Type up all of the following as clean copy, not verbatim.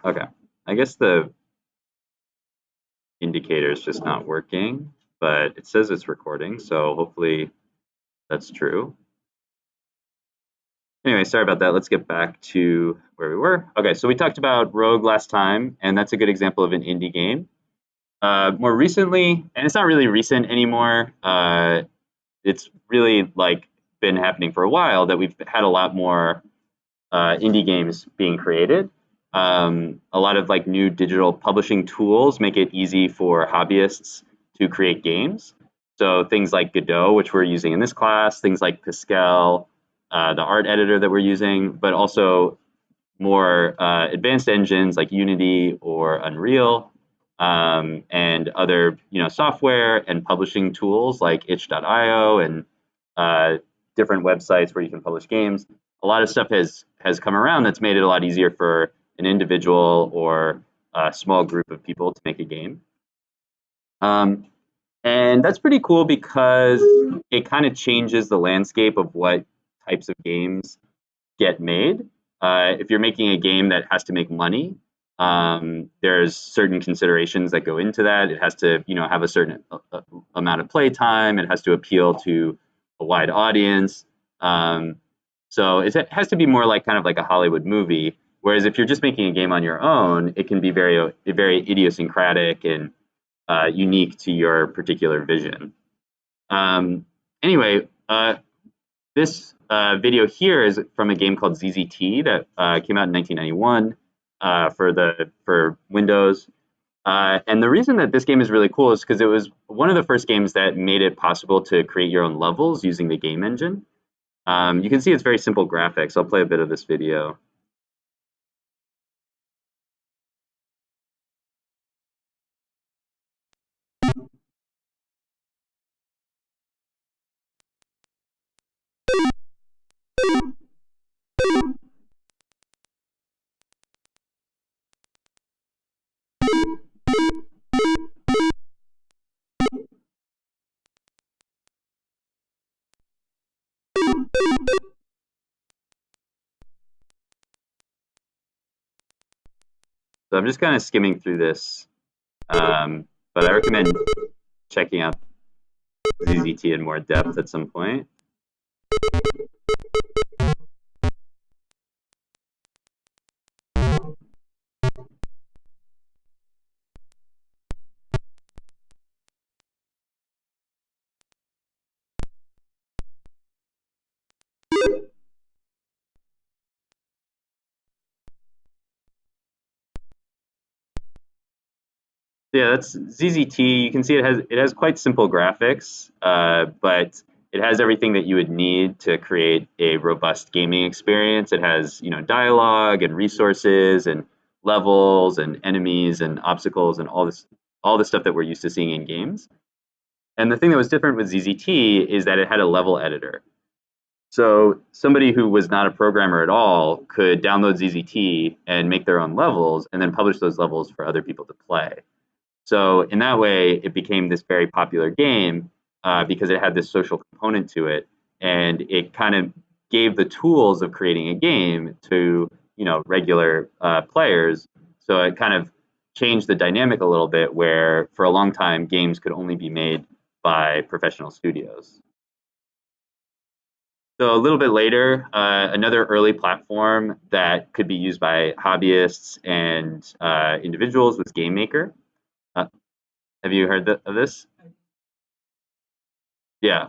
Okay. I guess the indicator is just not working, but it says it's recording, so hopefully that's true. Anyway, sorry about that. Let's get back to where we were. Okay, so we talked about Rogue last time, and that's a good example of an indie game. More recently, and it's not really recent anymore. It's really like been happening for a while that we've had a lot more indie games being created. A lot of like new digital publishing tools make it easy for hobbyists to create games. So things like Godot, which we're using in this class, things like Pascal, the art editor that we're using, but also more advanced engines like Unity or Unreal, and other software and publishing tools like itch.io and uh, different websites where you can publish games. A lot of stuff has come around that's made it a lot easier for an individual or a small group of people to make a game. Um, and that's pretty cool because it kind of changes the landscape of what types of games get made. If you're making a game that has to make money, there's certain considerations that go into that. It has to, have a certain amount of play time. It has to appeal to a wide audience. So it has to be more like kind of like a Hollywood movie. Whereas if you're just making a game on your own, it can be very idiosyncratic and unique to your particular vision. Um, anyway, this video here is from a game called ZZT that came out in 1991 for Windows. And the reason that this game is really cool is because it was one of the first games that made it possible to create your own levels using the game engine. You can see it's very simple graphics. I'll play a bit of this video. So I'm just kind of skimming through this, but I recommend checking out ZZT in more depth at some point. Yeah, that's ZZT. You can see it has quite simple graphics, but it has everything that you would need to create a robust gaming experience. It has dialogue and resources and levels and enemies and obstacles and all the stuff that we're used to seeing in games. And the thing that was different with ZZT is that it had a level editor. So somebody who was not a programmer at all could download ZZT and make their own levels and then publish those levels for other people to play. So in that way, it became this very popular game because it had this social component to it, and it kind of gave the tools of creating a game to regular players. So it kind of changed the dynamic a little bit, where for a long time games could only be made by professional studios. So a little bit later, another early platform that could be used by hobbyists and individuals was Game Maker. Uh, have you heard of this? Yeah.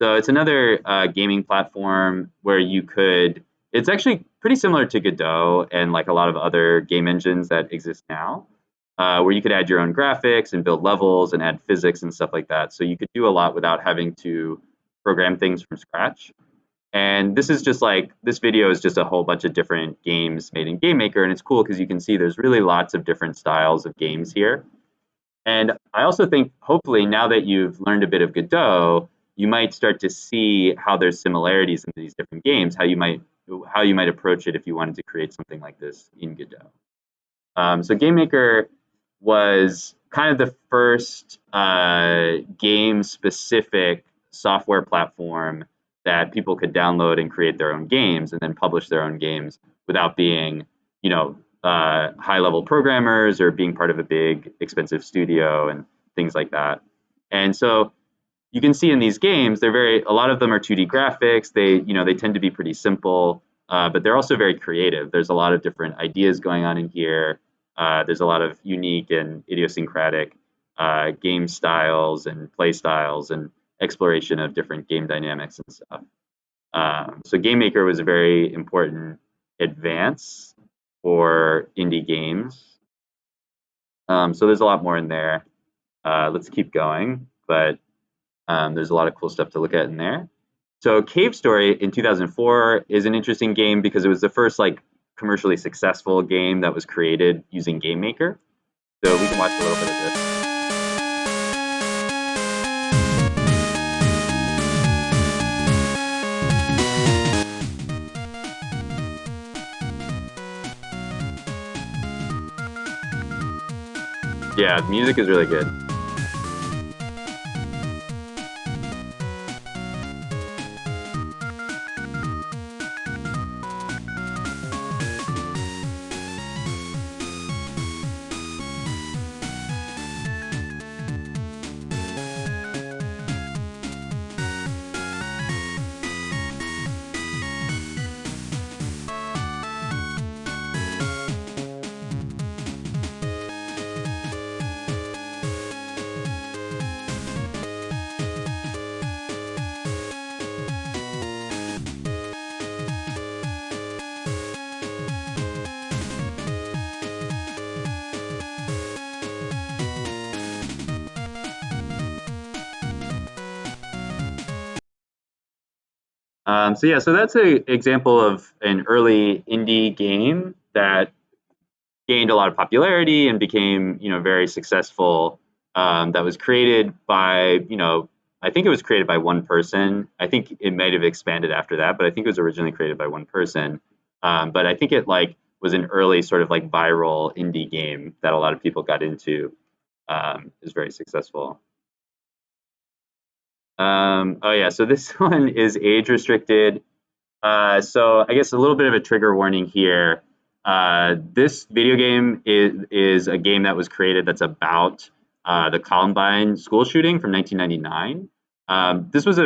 So it's another gaming platform where you could. It's actually pretty similar to Godot and like a lot of other game engines that exist now, where you could add your own graphics and build levels and add physics and stuff like that. So you could do a lot without having to program things from scratch. And this video is just a whole bunch of different games made in Game Maker, and it's cool because you can see there's really lots of different styles of games here. And I also think, hopefully, now that you've learned a bit of Godot, you might start to see how there's similarities in these different games, how you might approach it if you wanted to create something like this in Godot. So GameMaker was kind of the first game-specific software platform that people could download and create their own games and then publish their own games without being, high level programmers or being part of a big expensive studio and things like that. And so you can see in these games, a lot of them are 2D graphics. They tend to be pretty simple, but they're also very creative. There's a lot of different ideas going on in here. There's a lot of unique and idiosyncratic game styles and play styles and exploration of different game dynamics and stuff. So Game Maker was a very important advance for indie games. So there's a lot more in there. Let's keep going, but there's a lot of cool stuff to look at in there. So Cave Story in 2004 is an interesting game because it was the first like commercially successful game that was created using Game Maker. So we can watch a little bit of this. Yeah, the music is really good. So that's an example of an early indie game that gained a lot of popularity and became, very successful. That was created by, I think it was created by one person. I think it might have expanded after that, but I think it was originally created by one person. But I think it was an early sort of like viral indie game that a lot of people got into. Is very successful. Oh yeah, so this one is age restricted. So I guess a little bit of a trigger warning here. This video game is a game that was created that's about the Columbine school shooting from 1999. This was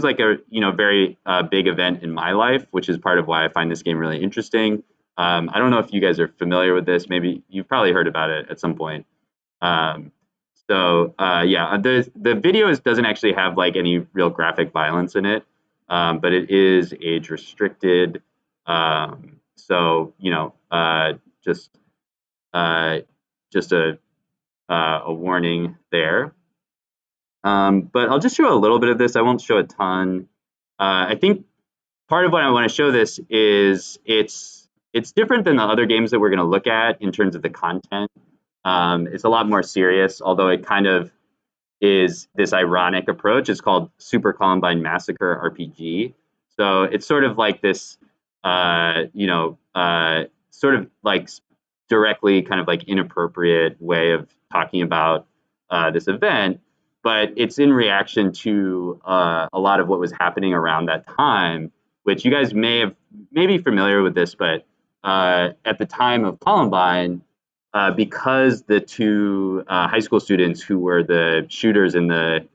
like a very big event in my life, which is part of why I find this game really interesting. I don't know if you guys are familiar with this. Maybe you've probably heard about it at some point. Um, yeah, the video doesn't actually have like any real graphic violence in it, but it is age restricted. So just uh, just a warning there. But I'll just show a little bit of this. I won't show a ton. I think part of what I want to show this is it's different than the other games that we're going to look at in terms of the content. It's a lot more serious, although it kind of is this ironic approach. It's called Super Columbine Massacre RPG. So it's sort of like this, sort of like directly kind of like inappropriate way of talking about this event, but it's in reaction to a lot of what was happening around that time, which you guys may be familiar with this, but at the time of Columbine, because the two high school students who were the shooters in the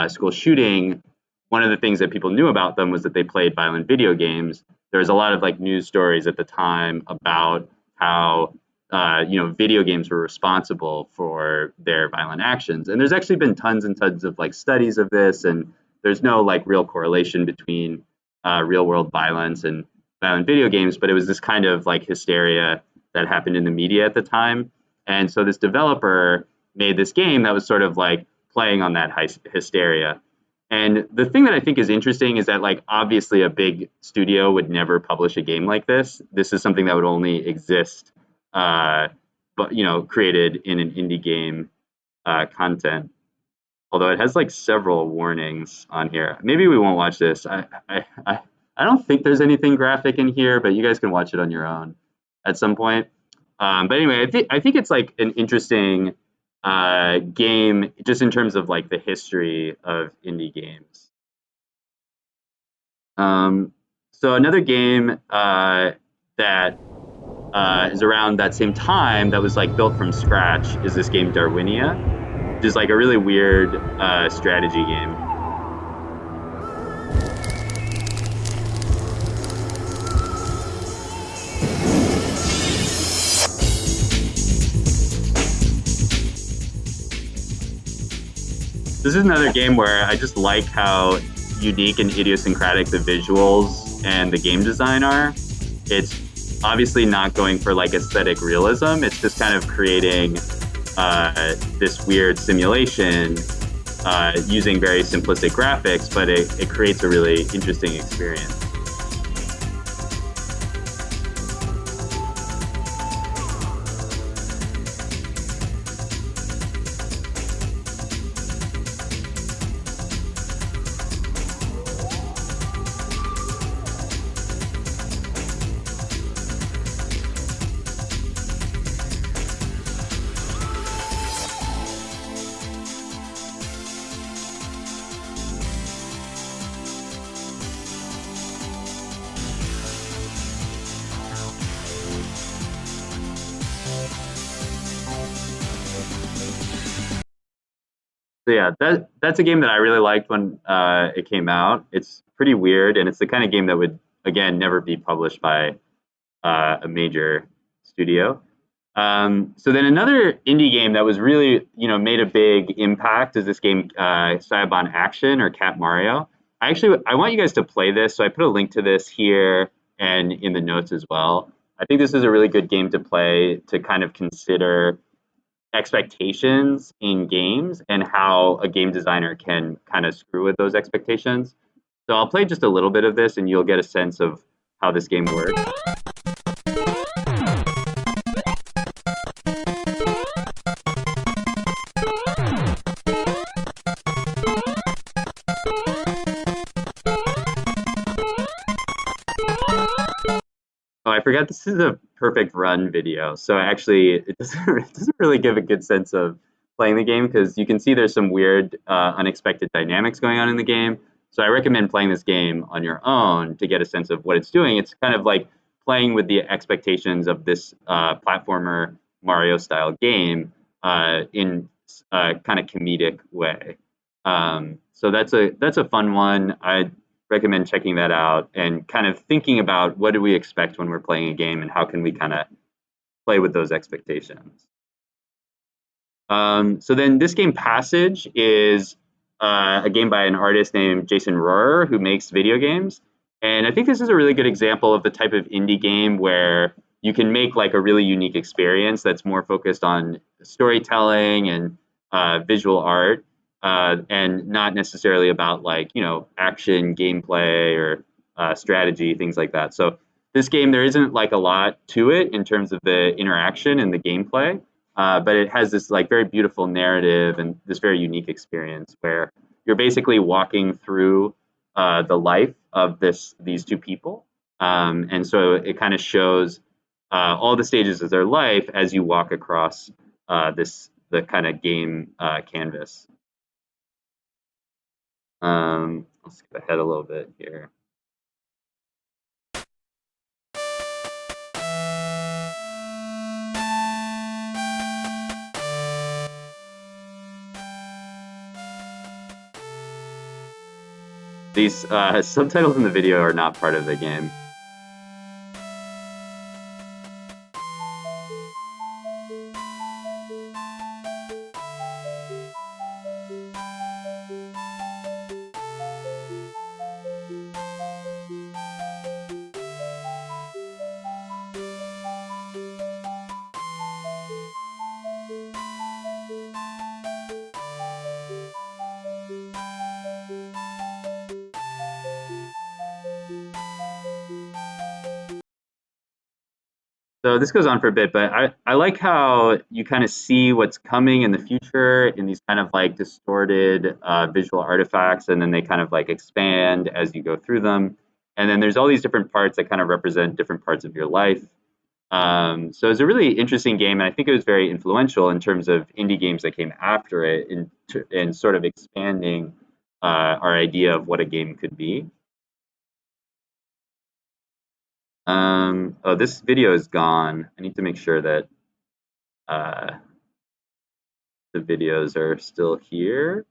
school shooting, one of the things that people knew about them was that they played violent video games. There was a lot of like news stories at the time about how video games were responsible for their violent actions, and there's actually been tons and tons of like studies of this, and there's no like real correlation between real world violence and violent video games, but it was this kind of like hysteria that happened in the media at the time. And so this developer made this game that was sort of like playing on that hysteria. And the thing that I think is interesting is that like obviously a big studio would never publish a game like this. This is something that would only exist, but created in an indie game content. Although it has like several warnings on here. Maybe we won't watch this. I don't think there's anything graphic in here, but you guys can watch it on your own at some point. But anyway, I think it's like an interesting game just in terms of like the history of indie games. Um, so another game that is around that same time that was like built from scratch is this game Darwinia, which is like a really weird strategy game. This is another game where I just like how unique and idiosyncratic the visuals and the game design are. It's obviously not going for like aesthetic realism. It's just kind of creating this weird simulation using very simplistic graphics, but it creates a really interesting experience. So yeah, that's a game that I really liked when it came out. It's pretty weird, and it's the kind of game that would again never be published by a major studio. So then another indie game that was really made a big impact is this game Cyabon Action or Cat Mario. I want you guys to play this, so I put a link to this here and in the notes as well. I think this is a really good game to play to kind of consider expectations in games and how a game designer can kind of screw with those expectations. So I'll play just a little bit of this and you'll get a sense of how this game works. Oh, I forgot this is a perfect run video. So actually, it doesn't really give a good sense of playing the game because you can see there's some weird, unexpected dynamics going on in the game. So I recommend playing this game on your own to get a sense of what it's doing. It's kind of like playing with the expectations of this platformer Mario style game in a kind of comedic way. So that's a fun one. I recommend checking that out and kind of thinking about what do we expect when we're playing a game and how can we kind of play with those expectations. So then this game Passage is a game by an artist named Jason Rohrer who makes video games. And I think this is a really good example of the type of indie game where you can make like a really unique experience that's more focused on storytelling and visual art and not necessarily about like, action, gameplay or strategy, things like that. So this game, there isn't like a lot to it in terms of the interaction and the gameplay. But it has this like very beautiful narrative and this very unique experience where you're basically walking through the life of these two people, and so it kind of shows all the stages of their life as you walk across the kind of game canvas. I'll skip ahead a little bit here. These subtitles in the video are not part of the game. So this goes on for a bit, but I like how you kind of see what's coming in the future in these kind of like distorted visual artifacts, and then they kind of like expand as you go through them. And then there's all these different parts that kind of represent different parts of your life. So it's a really interesting game, and I think it was very influential in terms of indie games that came after it in sort of expanding our idea of what a game could be. Oh, this video is gone. I need to make sure that uh, the videos are still here.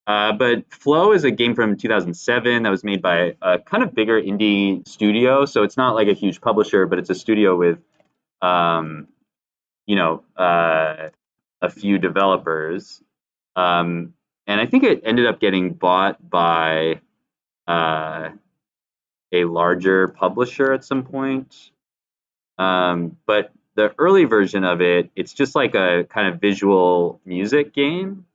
But Flow is a game from 2007 that was made by a kind of bigger indie studio. So it's not like a huge publisher, but it's a studio with, um, you know, a few developers. Um, and I think it ended up getting bought by uh, a larger publisher at some point. But the early version of it, it's just like a kind of visual music game.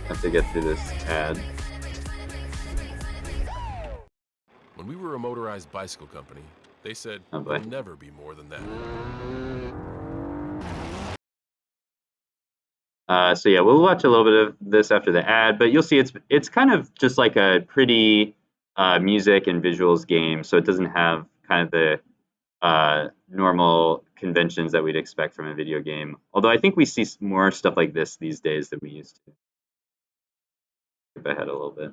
I have to get through this ad. When we were a motorized bicycle company, they said Oh boy. it'll never be more than that. So yeah, we'll watch a little bit of this after the ad, but you'll see it's kind of just like a pretty music and visuals game, so it doesn't have kind of the normal conventions that we'd expect from a video game. Although I think we see more stuff like this these days than we used to. Skip ahead a little bit.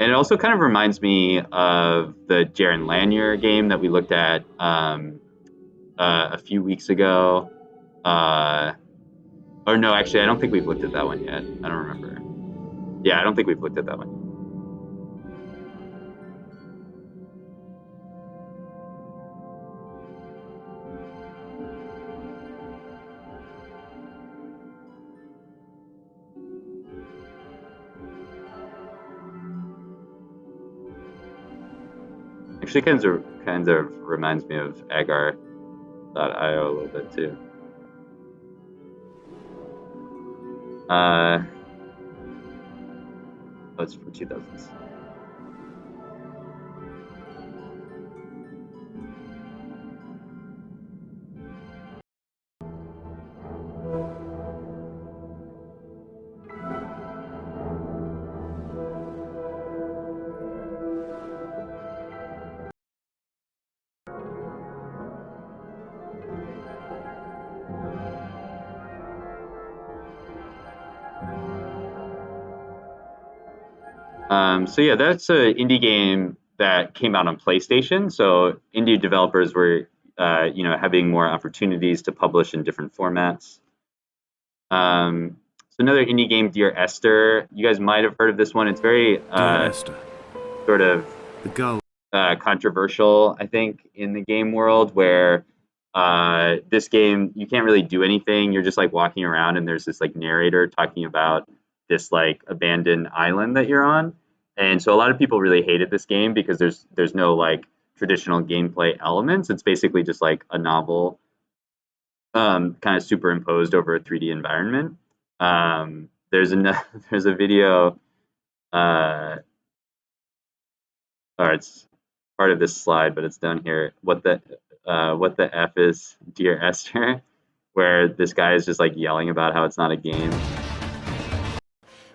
And it also kind of reminds me of the Jaron Lanier game that we looked at a few weeks ago. Or no, actually, I don't think we've looked at that one yet. I don't remember. Yeah, I don't think we've looked at that one. Actually, kind of reminds me of Agar.io a little bit too. Oh, it's from 2000s. So yeah, that's an indie game that came out on PlayStation. So indie developers were, having more opportunities to publish in different formats. So another indie game, Dear Esther. You guys might have heard of this one. It's very Dear Esther, sort of the girl controversial, I think, in the game world, where this game you can't really do anything. You're just like walking around, and there's this like narrator talking about this like abandoned island that you're on. And so a lot of people really hated this game because there's no like traditional gameplay elements. It's basically just like a novel kind of superimposed over a 3D environment. There's a there's a video, or it's part of this slide, but it's down here. What the F is Dear Esther, where this guy is just like yelling about how it's not a game.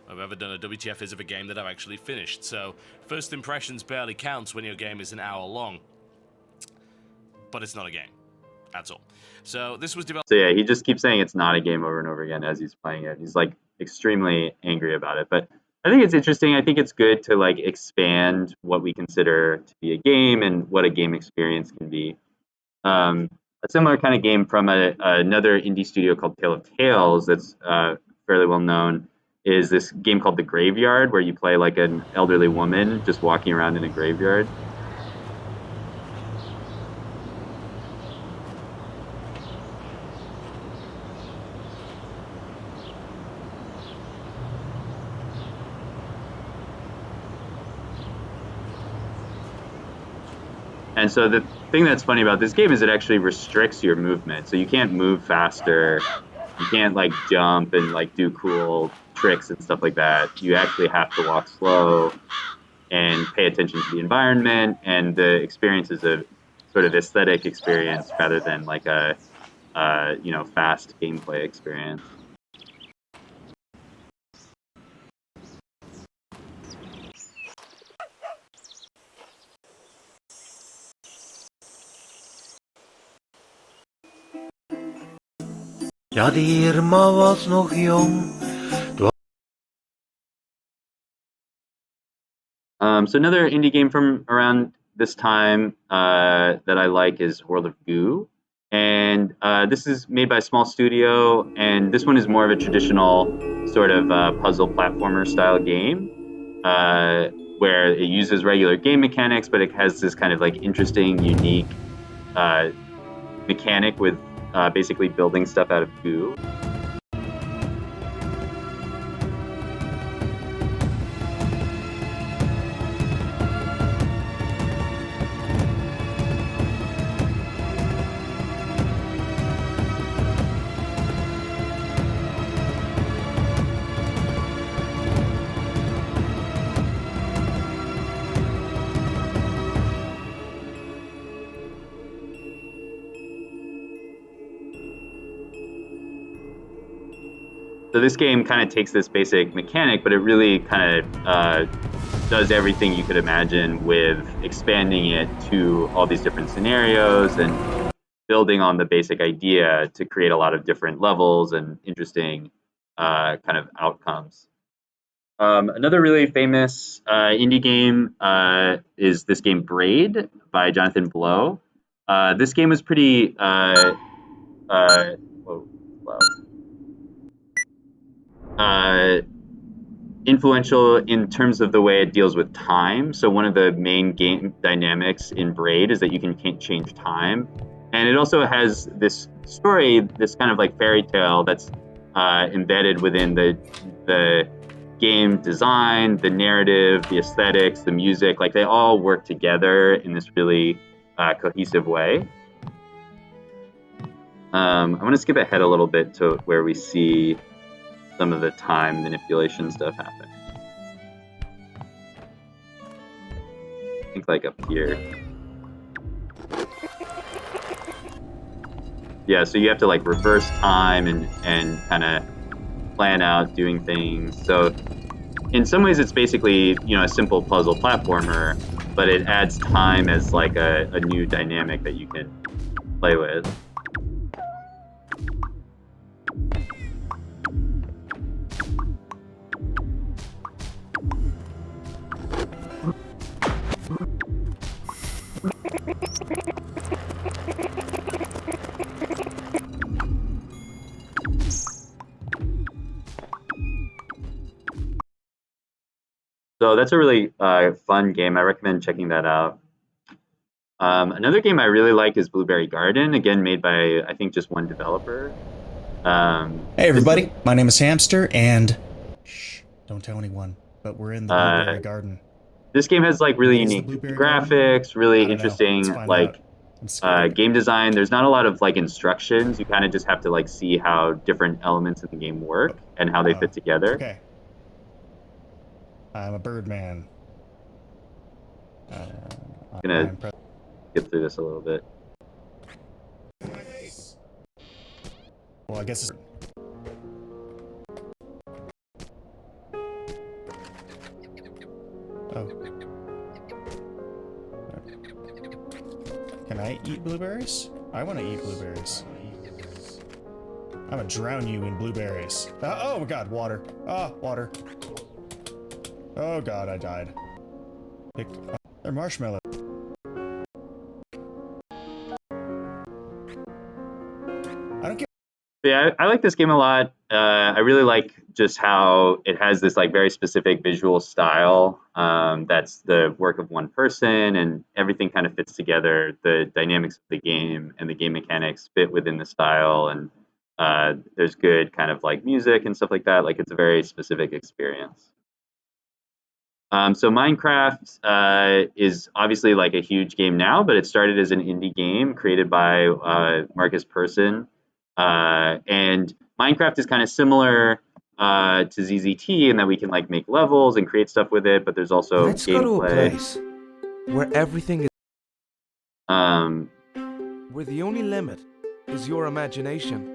I've ever done a WTF is of a game that I've actually finished. So first impressions barely counts when your game is an hour long, but it's not a game at all. So this was developed. So yeah, he just keeps saying it's not a game over and over again as he's playing it. He's like extremely angry about it. But I think it's interesting. I think it's good to like expand what we consider to be a game and what a game experience can be. A similar kind of game from another indie studio called Tale of Tales that's fairly well known is this game called The Graveyard, where you play like an elderly woman just walking around in a graveyard. And so the thing that's funny about this game is it actually restricts your movement. So you can't move faster. You can't like jump and like do cool tricks and stuff like that. You actually have to walk slow and pay attention to the environment, and the experience is a sort of aesthetic experience rather than like a fast gameplay experience. Ja, die Irma was nog jong. So another indie game from around this time that I like is World of Goo. And this is made by a small studio, and this one is more of a traditional sort of puzzle platformer style game, where it uses regular game mechanics, but it has this kind of like interesting, unique mechanic with basically building stuff out of goo. So this game kind of takes this basic mechanic, but it really kind of does everything you could imagine with expanding it to all these different scenarios and building on the basic idea to create a lot of different levels and interesting kind of outcomes. Another really famous indie game is this game Braid by Jonathan Blow. This game was pretty whoa, slow. Influential in terms of the way it deals with time. So one of the main game dynamics in Braid is that you can change time, and it also has this story, this kind of like fairy tale that's embedded within the game design, the narrative, the aesthetics, the music. Like they all work together in this really cohesive way. I want to skip ahead a little bit to where we see some of the time manipulation stuff happen. I think like up here. Yeah, so you have to like reverse time and kind of plan out doing things. So in some ways it's basically, you know, a simple puzzle platformer, but it adds time as like a new dynamic that you can play with. So that's a really fun game. I recommend checking that out. Another game I really like is Blueberry Garden, again made by I think just one developer. Hey everybody, my name is Hamster, and shh, don't tell anyone, but we're in the Blueberry Garden. This game has like really unique graphics, really interesting like game design. There's not a lot of like instructions. You kind of just have to like see how different elements in the game work and how they fit together. Okay. I'm a Birdman. I'm gonna skip through this a little bit. Well, I guess it's... Oh. Can I eat blueberries? I want to eat blueberries. I'm gonna drown you in blueberries. Oh my god, water. Ah, water. Oh god, I died. They're marshmallows. I don't care. Yeah, I like this game a lot. I really like just how it has this like very specific visual style. That's the work of one person, and everything kind of fits together. The dynamics of the game and the game mechanics fit within the style, and there's good kind of like music and stuff like that. Like it's a very specific experience. So Minecraft is obviously like a huge game now, but it started as an indie game created by Marcus Persson. And Minecraft is kind of similar to ZZT in that we can like make levels and create stuff with it, but there's also Let's gameplay. go to a place where everything is... where the only limit is your imagination.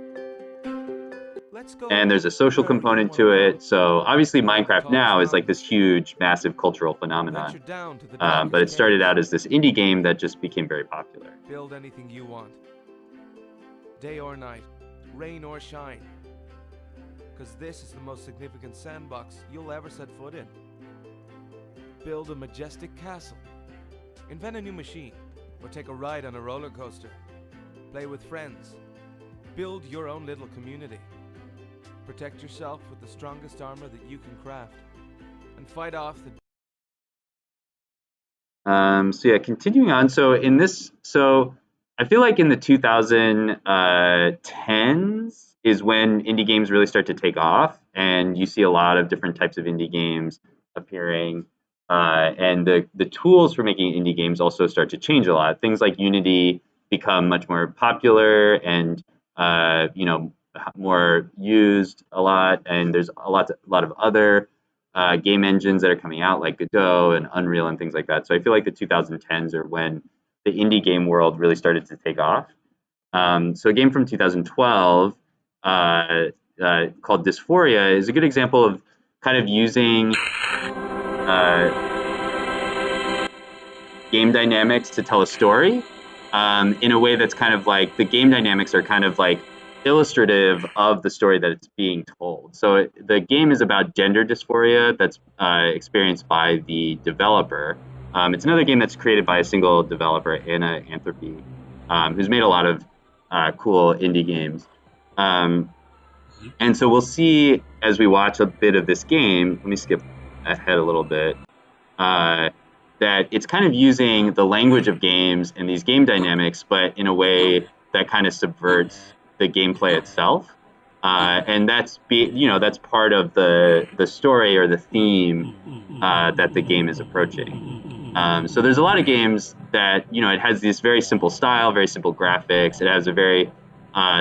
And there's a social component to it. So obviously Minecraft now is like this huge, massive cultural phenomenon. But it started out as this indie game that just became very popular. Build anything you want. Day or night, rain or shine. Because this is the most significant sandbox you'll ever set foot in. Build a majestic castle. Invent a new machine. Or take a ride on a roller coaster. Play with friends. Build your own little community. Protect yourself with the strongest armor that you can craft. And fight off the... So yeah, continuing on. So I feel like in the 2010s is when indie games really start to take off, and you see a lot of different types of indie games appearing. And the tools for making indie games also start to change a lot. Things like Unity become much more popular and more used a lot. And there's a lot of other game engines that are coming out like Godot and Unreal and things like that. So I feel like the 2010s are when the indie game world really started to take off. So a game from 2012 called Dysphoria is a good example of kind of using game dynamics to tell a story in a way that's kind of like the game dynamics are kind of like illustrative of the story that it's being told. So the game is about gender dysphoria that's experienced by the developer. It's another game that's created by a single developer, Anna Anthropy, who's made a lot of cool indie games. And so we'll see as we watch a bit of this game, let me skip ahead a little bit, that it's kind of using the language of games and these game dynamics, but in a way that kind of subverts the gameplay itself. And that's that's part of the story or the theme that the game is approaching. So there's a lot of games that it has this very simple style, very simple graphics. It has a very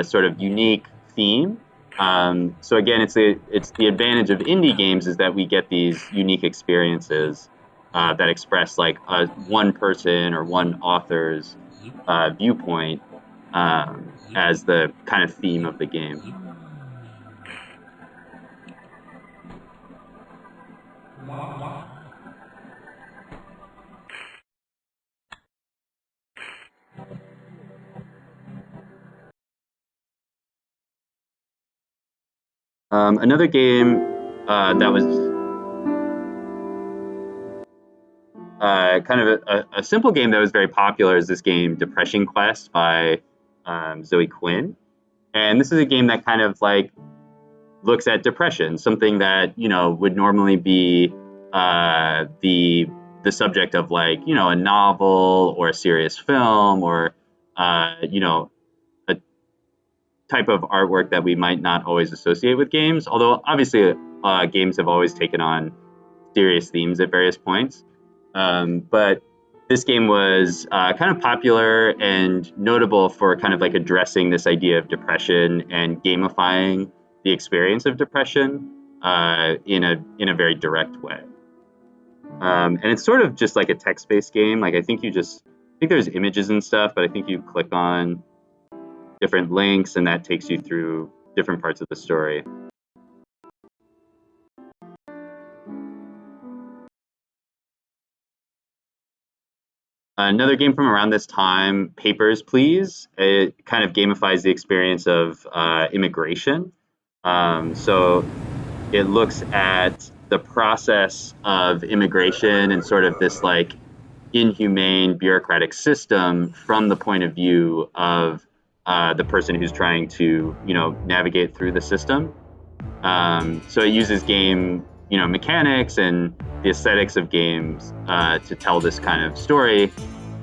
sort of unique theme. So again, it's the advantage of indie games is that we get these unique experiences that express like one person or one author's viewpoint as the kind of theme of the game. Another game that was kind of a simple game that was very popular is this game Depression Quest by Zoe Quinn. And this is a game that kind of like looks at depression, something that would normally be the subject of like a novel or a serious film or a type of artwork that we might not always associate with games. Although obviously games have always taken on serious themes at various points. But this game was kind of popular and notable for kind of like addressing this idea of depression and gamifying the experience of depression in a very direct way. And it's sort of just like a text-based game. Like I think there's images and stuff, but I think you click on different links and that takes you through different parts of the story. Another game from around this time, Papers, Please. It kind of gamifies the experience of immigration. So it looks at the process of immigration and sort of this like inhumane bureaucratic system from the point of view of the person who's trying to navigate through the system. So it uses game mechanics and the aesthetics of games to tell this kind of story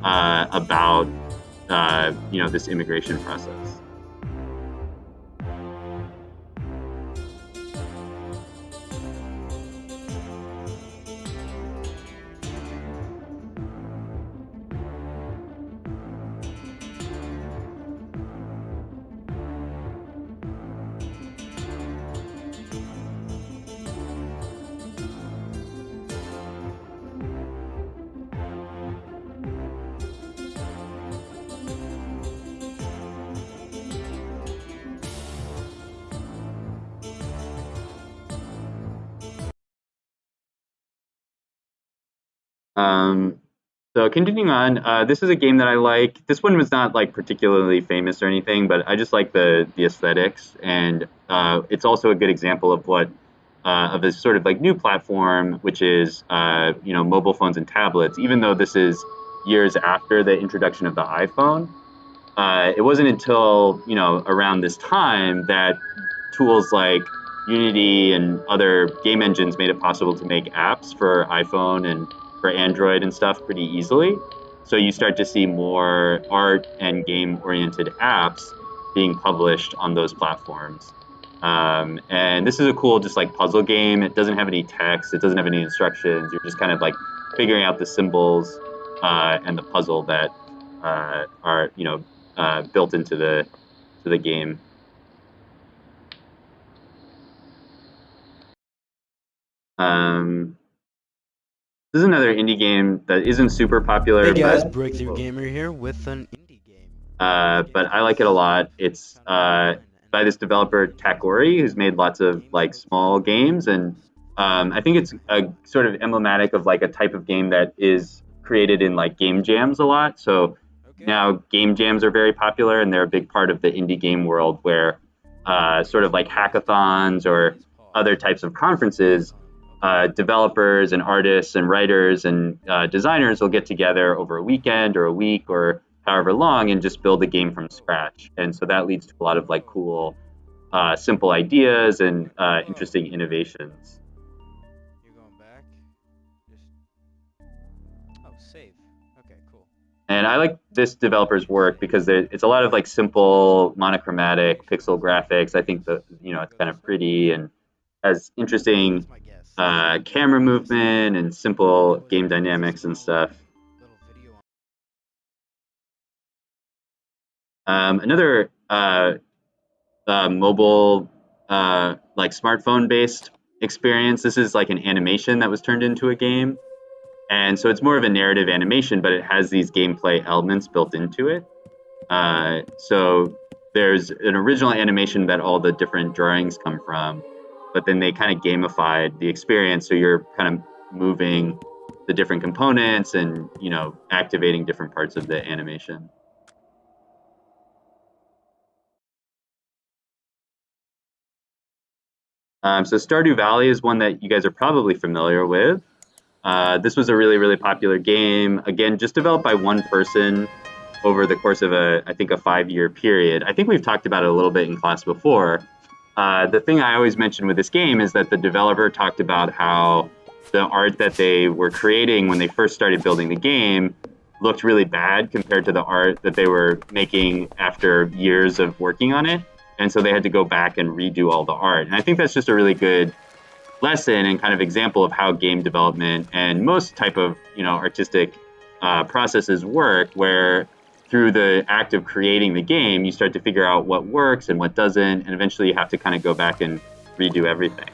about this immigration process. So continuing on, this is a game that I like. This one was not like particularly famous or anything, but I just like the aesthetics, and it's also a good example of what of this sort of like new platform, which is mobile phones and tablets. Even though this is years after the introduction of the iPhone, it wasn't until around this time that tools like Unity and other game engines made it possible to make apps for iPhone and for Android and stuff pretty easily. So you start to see more art and game-oriented apps being published on those platforms. And this is a cool, just like puzzle game. It doesn't have any text. It doesn't have any instructions. You're just kind of like figuring out the symbols and the puzzle that are built into the game. Um, this is another indie game that isn't super popular, Hey guys, but Breakthrough Gamer here with an indie game. but I like it a lot. It's by this developer Takori, who's made lots of like small games, and I think it's a sort of emblematic of like a type of game that is created in like game jams a lot. So now game jams are very popular, and they're a big part of the indie game world, where sort of like hackathons or other types of conferences, developers and artists and writers and designers will get together over a weekend or a week or however long and just build a game from scratch. And so that leads to a lot of like cool, simple ideas and interesting innovations. You're going back? Oh, save. Okay, cool. And I like this developer's work because it's a lot of like simple monochromatic pixel graphics. I think that it's kind of pretty and has interesting My guess. camera movement and simple game dynamics and stuff. Little video Another mobile, like smartphone based experience. This is like an animation that was turned into a game. And so it's more of a narrative animation, but it has these gameplay elements built into it. So there's an original animation that all the different drawings come from, but then they kind of gamified the experience. So you're kind of moving the different components and activating different parts of the animation. So Stardew Valley is one that you guys are probably familiar with. This was a really, really popular game. Again, just developed by one person over the course of I think, a 5-year period. I think we've talked about it a little bit in class before. The thing I always mention with this game is that the developer talked about how the art that they were creating when they first started building the game looked really bad compared to the art that they were making after years of working on it. And so they had to go back and redo all the art. And I think that's just a really good lesson and kind of example of how game development and most type of artistic processes work, where through the act of creating the game, you start to figure out what works and what doesn't, and eventually you have to kind of go back and redo everything.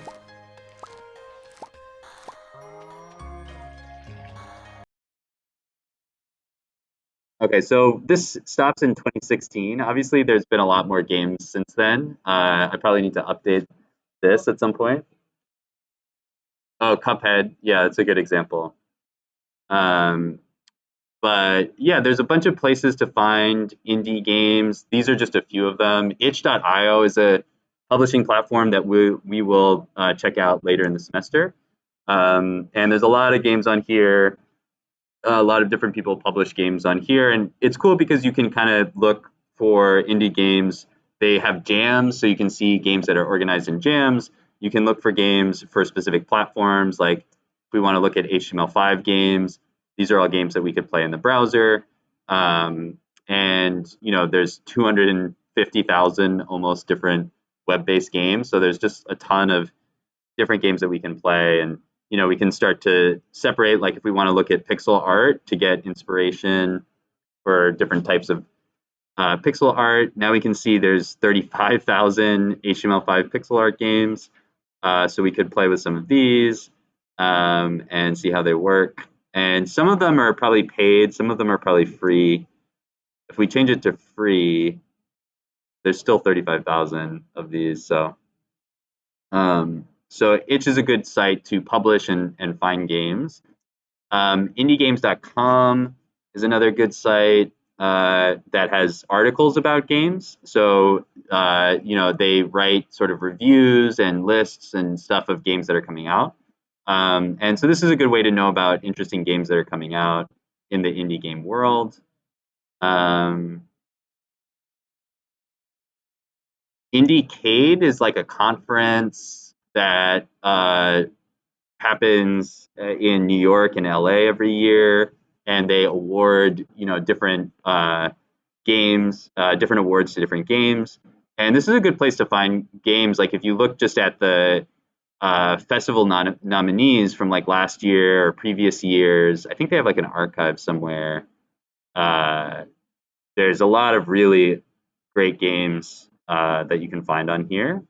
Okay, so this stops in 2016. Obviously, there's been a lot more games since then. I probably need to update this at some point. Oh, Cuphead. Yeah, that's a good example. Um, but yeah, there's a bunch of places to find indie games. These are just a few of them. Itch.io is a publishing platform that we will check out later in the semester. And there's a lot of games on here. A lot of different people publish games on here, and it's cool because you can kind of look for indie games. They have jams, so you can see games that are organized in jams. You can look for games for specific platforms, like if we want to look at HTML5 games, these are all games that we could play in the browser. And there's 250,000 almost different web-based games, so there's just a ton of different games that we can play. And we can start to separate, like if we want to look at pixel art to get inspiration for different types of pixel art. Now we can see there's 35,000 HTML5 pixel art games. So we could play with some of these and see how they work. And some of them are probably paid, some of them are probably free. If we change it to free, there's still 35,000 of these. So Itch is a good site to publish and find games. indiegames.com is another good site that has articles about games. So, they write sort of reviews and lists and stuff of games that are coming out. And so this is a good way to know about interesting games that are coming out in the indie game world. Indiecade is like a conference that happens in New York and LA every year, and they award different games, different awards to different games. And this is a good place to find games. Like if you look just at the festival nominees from like last year or previous years, I think they have like an archive somewhere. There's a lot of really great games that you can find on here.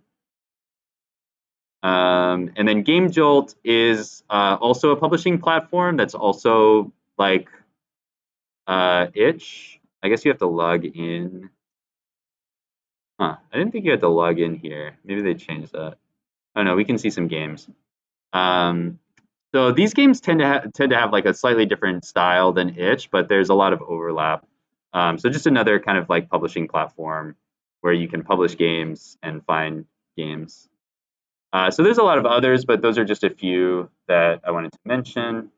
And then Game Jolt is also a publishing platform that's also like itch. I guess you have to log in. Huh, I didn't think you had to log in here. Maybe they changed that. Oh no, we can see some games. So these games tend to have like a slightly different style than itch, but there's a lot of overlap. So just another kind of like publishing platform where you can publish games and find games. So there's a lot of others, but those are just a few that I wanted to mention.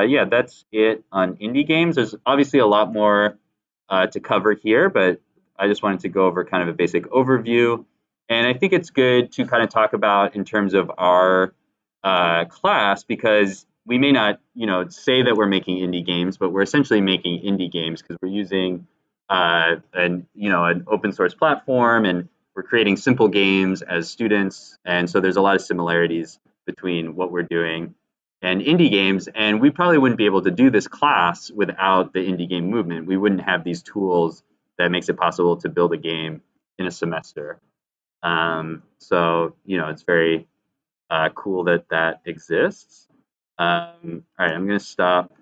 Yeah, that's it on indie games. There's obviously a lot more to cover here, but I just wanted to go over kind of a basic overview. And I think it's good to kind of talk about in terms of our class, because we may not, say that we're making indie games, but we're essentially making indie games because we're using an open source platform, and we're creating simple games as students. And so there's a lot of similarities between what we're doing and indie games. And we probably wouldn't be able to do this class without the indie game movement. We wouldn't have these tools that makes it possible to build a game in a semester. So, it's very cool that that exists. All right, I'm going to stop